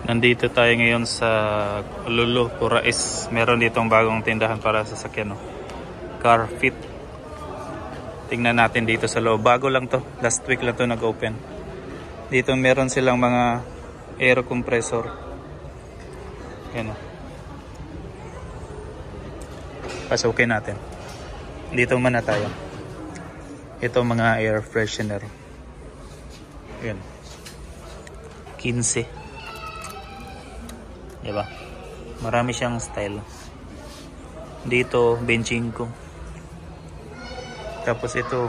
Nandito tayo ngayon sa Lulu Purais. Meron ditong bagong tindahan para sa sasakyan, no? Car Fit. Tingnan natin dito sa loob. Bago lang to. Last week lang to nag-open. Dito meron silang mga air compressor. Yan, no? Pasukin natin. Dito muna tayo. Ito mga air freshener. Yan. 15. Diba? Marami siyang style. Dito, 25. Tapos ito,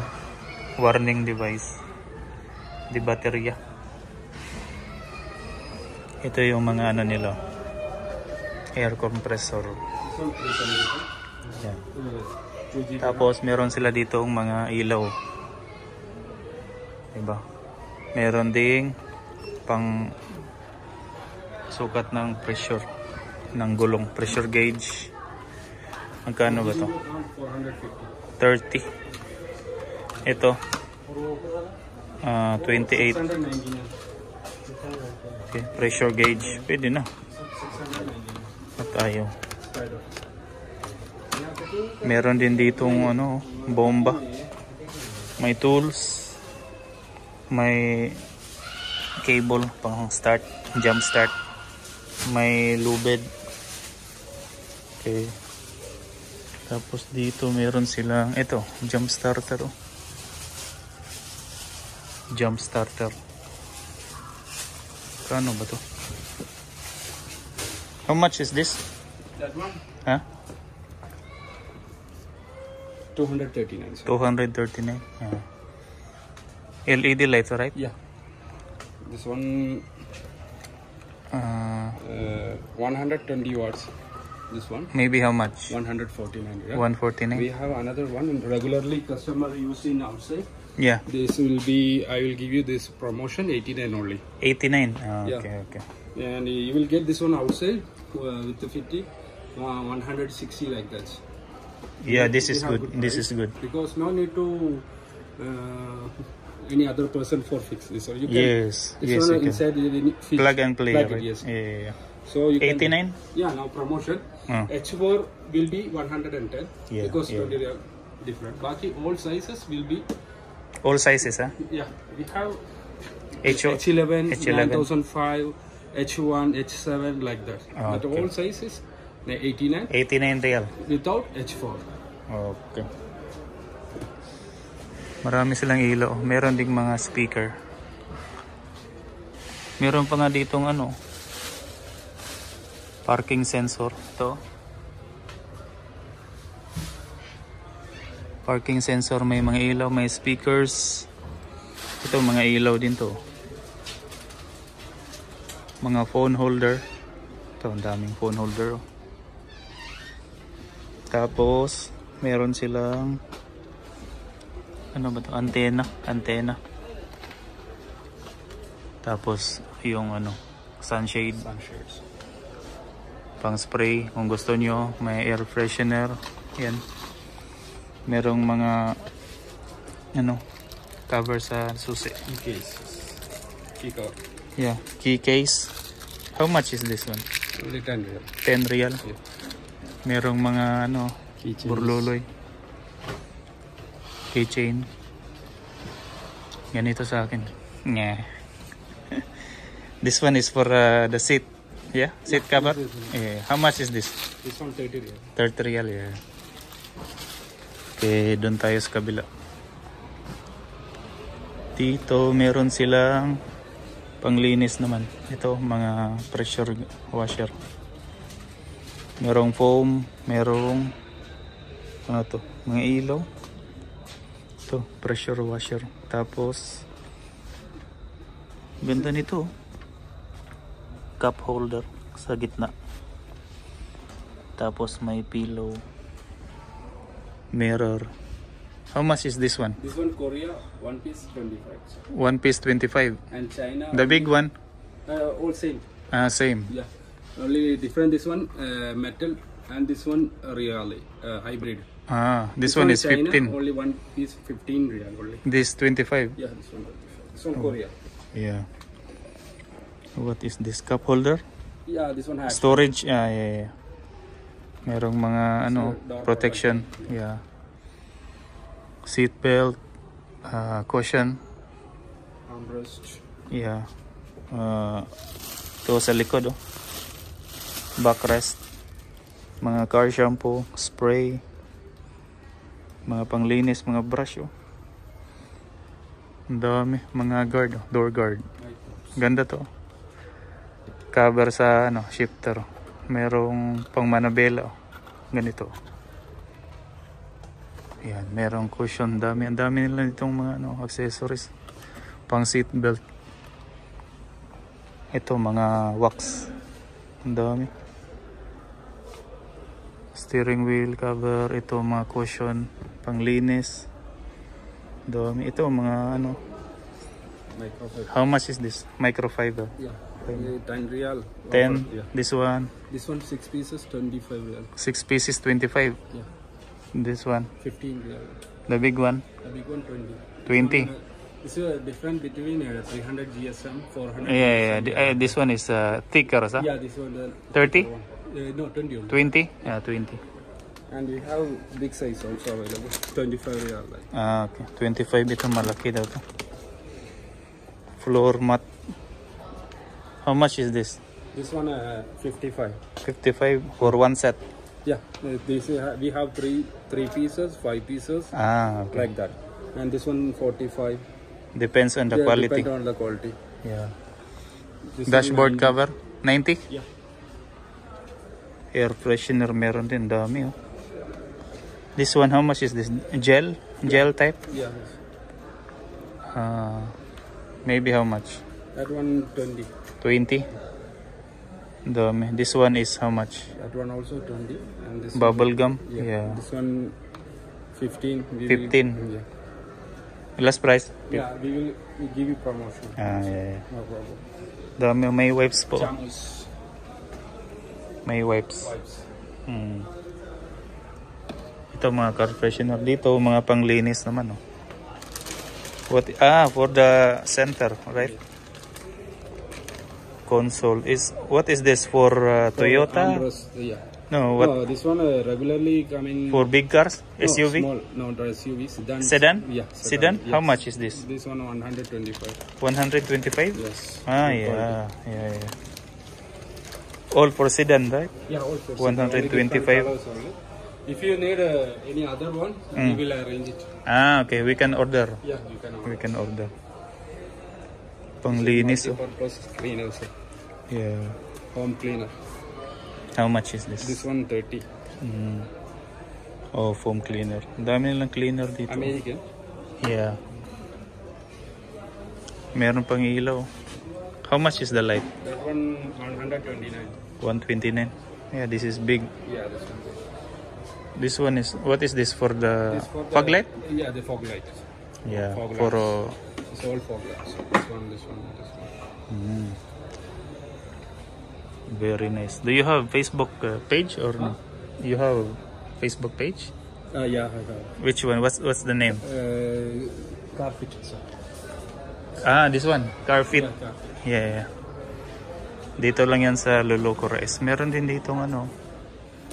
warning device. Di baterya. Ito yung mga ano nila. Air compressor. Yan. Tapos meron sila dito mga ilaw. Diba? Meron ding pang sukat ng pressure ng gulong, pressure gauge. Magkano ba to? 30. Ito 28. Okay, pressure gauge. Pwede na. At tayo. Meron din ditong ano, bomba. May tools. May cable pang start, jump start. May lubed. Okay. Tapos dito meron silang ito, jump starter. Oh. Jump starter. Kano ba to? How much is this? That one? Huh? 239. Sir. 239. Yeah. LED lights, right? Yeah. This one 120 watts. This one. Maybe how much? 149. Yeah? 149. We have another one regularly customer using outside. Yeah. This will be, I will give you this promotion 89 only. 89. Oh, Yeah. okay, okay. And you will get this one outside with the 50, 160 like that. Yeah, this is good. This is good. Because no need to any other person for fix this. So you can, Yes, this yes, one you inside you can plug and play, plug right? it, yes. Yeah. So you 89? Can, yeah, now promotion. Oh. H4 will be 110 Yeah, because yeah. 20 are different. Baki all sizes will be, All sizes, huh? yeah, we have H11, H11, H11. 9005, H1, H7 like that. Oh, But okay. all sizes 89 89 real. without H4. Okay. Marami silang ilaw. Meron ding mga speaker. Meron pa nga ditong ano, parking sensor. Ito. Parking sensor, may mga ilaw, may speakers. Ito mga ilaw din to. Mga phone holder. Ito, ang daming phone holder. Tapos meron silang ano ba to? Antena. Tapos yung ano, sunshade. Pang spray kung gusto nyo. May air freshener. Yan. Merong mga ano, cover sa susi. Case. Key cover. Yeah, key case. How much is this one? Only 10 real. 10 real. Yeah. Merong mga ano, Keychains. burluloy. Keychain. Ganito sa akin. Yeah. This one is for the seat. Yeah, seat cover. Yeah. How much is this? This one 30 real. 30 real, yeah. Okay, doon tayo sa kabila. Dito meron silang panglinis naman. Ito, mga pressure washer. Merong foam, merong ano to, mga ilaw. Ito, pressure washer. Tapos ganda nito. Cup holder sa gitna. Tapos may pillow. Mirror. How much is this one? This one Korea, one piece 25. Sir. One piece 25. And China. The big one? All same. Same. Yeah. Only different this one metal and this one really hybrid. This one is China, 15. Only one piece 15 real only. This 25. Yeah, this one 25. This one Korea. Yeah. What is this? Cup holder? Yeah, this one has Storage? Yeah. Merong mga protection. Yeah. Seat belt, cushion. armrest. Yeah. Ito sa likod, backrest. Mga car shampoo, spray. Mga panglinis, mga brush. Ang dami. Mga guard, door guard. Ganda to. Cover sa shifter. Merong pang manabela. Ganito. Ayan, merong cushion. Ang dami nila itong mga accessories. Pang seat belt. Ito mga wax. Ang dami. Steering wheel cover. Ito mga cushion. Panglinis. Dami. Ito mga Microfiber. How much is this? Microfiber. Yeah. 10 real. 10. Yeah. This one. This one 6 pieces 25 real. 6 pieces 25. Yeah. This one. 15 real. The big one. The big one 20. 20. This is a difference between 300 GSM, 400. Yeah. This one is thicker, huh? Yeah, this one. 30? No, 20 only. 20? Yeah, 20. And we have big size also available. 25 real. Okay. 25 ito malaki daw to. Floor mat. How much is this? This one 55. 55 for one set. Yeah, this we have three pieces, 5 pieces, Okay. like that. And this one 45. Depends on the quality. Depend on the quality. Yeah. This Dashboard one, cover 90? Yeah. Air freshener meron din, dami. This one, how much is this? Gel type? Yeah. Maybe how much? That one 20. 20? Dami. This one is how much? That one also 20. And this Bubble one, gum? Yeah. Yeah. This one 15. 15. Yeah. Last price? Yeah, we give you promotion. Yeah. No problem. Dami. May wipes po. Jamus May wipes. wipes. Ito mga car freshener. Dito mga panglinis naman. What? For the center, right? Console is. What is this for Toyota? Armrest, yeah. No, what? No, this one regularly coming. For big cars? No, SUV? Small, no, the SUV. Sedan? Yeah. Sedan? Yes. How much is this? This one 125. 125? Yes. Yeah. All for sedan, right? Yeah, all for 125. If you need any other one, we will arrange it. Okay. We can order. Yeah, you can order. We can order. Panglinis. Multi-purpose cleaner, sir. Yeah. Home cleaner. How much is this? This one 30. Foam cleaner. Ang dami nilang cleaner dito. American. Yeah. Meron pang ilaw. How much is the light? That one 129. 129. Yeah, this is big. Yeah, this one. This one is, what is this for the This for the- fog light? Yeah, the fog light. Yeah, Fog for It's all fog lights. This one. very nice. Do you have Facebook page or no? You have Facebook page? Yeah, I have. Which one? What's the name? Carpet, sir. This one, Carfit. Yeah, carpet. Yeah. Dito lang yan sa Loloco Rice. Meron din dito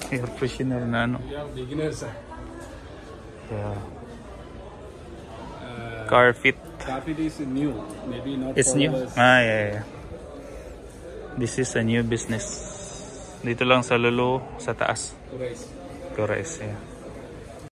air freshener na We have beginners, sir. Yeah. Carfit. Carpet is new. Maybe not. It's for new. others. Yeah. This is a new business. Dito lang sa Lolo, sa taas. Rice. Correct, yeah.